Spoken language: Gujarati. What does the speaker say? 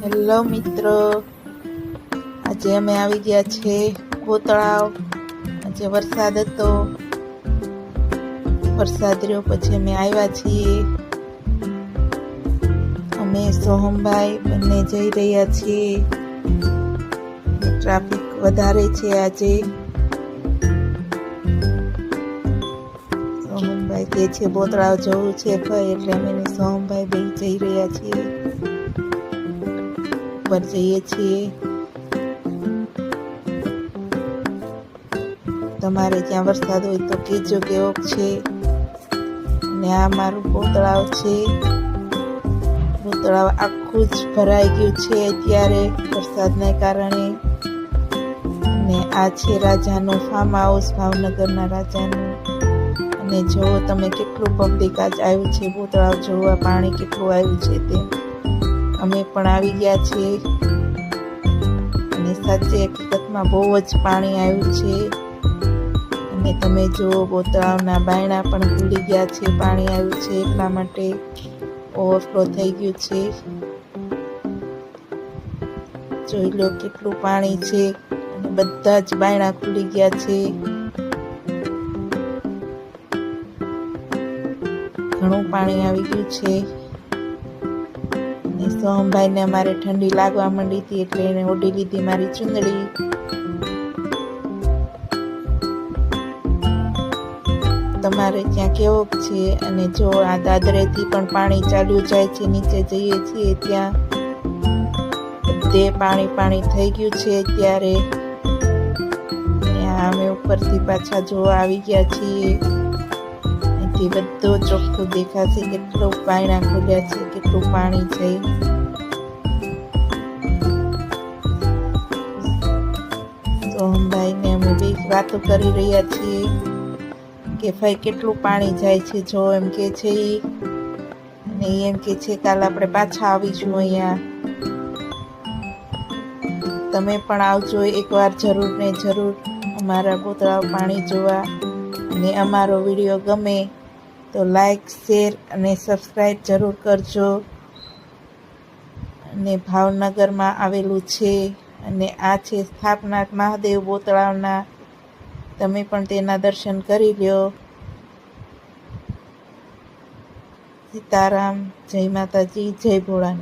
હેલો મિત્રો, આજે અમે આવી ગયા છે ગોતળાવ. આજે વરસાદ હતો, વરસાદ રહ્યો પછી અમે આવ્યા છીએ. અમે સોહમભાઈ બંને જઈ રહ્યા છીએ. ટ્રાફિક વધારે છે આજે. સોહમભાઈ કે છે ગોતળાવ જવું છે ભાઈ, એટલે અમે સોહમભાઈ બે જઈ રહ્યા છીએ. ઉપર જઈએ છીએ. તમારે ત્યાં વરસાદ હોય તો કહેજો કેવો છે. અને આ મારું ગોતળાવ છે. ગોતળાવ આખું જ ભરાઈ ગયું છે અત્યારે વરસાદના કારણે. અને આ છે રાજાનું ફાર્મ હાઉસ, ભાવનગરના રાજાનું. અને જો તમે કેટલું પબ્લિક આજ આવ્યું છે ગોતળાવ જોવા, પાણી કેટલું આવ્યું છે તે. અમે પણ આવી ગયા છીએ. અને સાચે હકીકતમાં બહુ જ પાણી આવ્યું છે. અને તમે જો ગોતળાવના બાયણા પણ ખુલી ગયા છે, પાણી આવ્યું છે એટલા માટે ઓવરફ્લો થઈ ગયું છે. જોઈ લો કેટલું પાણી છે. અને બધા જ બાયણા ખુલી ગયા છે. ઘણું પાણી આવી ગયું છે. સોહમભાઈને અમારે ઠંડી લાગવા માંડી હતી એટલે એને ઓઢી લીધી મારી ચુંદડી. તમારે ત્યાં કેવો છે? અને જો આ દાદરેથી પણ પાણી ચાલ્યું જાય છે, નીચે જઈએ છીએ ત્યાં બધે પાણી થઈ ગયું છે અત્યારે. અમે ઉપરથી પાછા જોવા આવી ગયા છીએ. અહીંથી બધું ચોખ્ખું દેખાશે કેટલું પાણી ખુલ્યા છે, કેટલું પાણી છે. સોહમભાઈ ને અમે બે વાતો કરી રહ્યા છીએ કે ભાઈ કેટલું પાણી જાય છે, જો એમ કે છે. અને એમ કે છે કાલ આપણે પાછા આવીશું અહીંયા. તમે પણ આવજો એકવાર જરૂર ને જરૂર અમારા ગોતળાવ પાણી જોવા. અને અમારો વિડીયો ગમે તો લાઈક, શેર અને સબસ્ક્રાઈબ જરૂર કરજો. અને ભાવનગરમાં આવેલું છે. અને આ છે સ્થાપના મહાદેવ ગોતળાવના. તમે પણ તેના દર્શન કરી લ્યો. સીતારામ, જય માતાજી, જય ભોળાનાથ.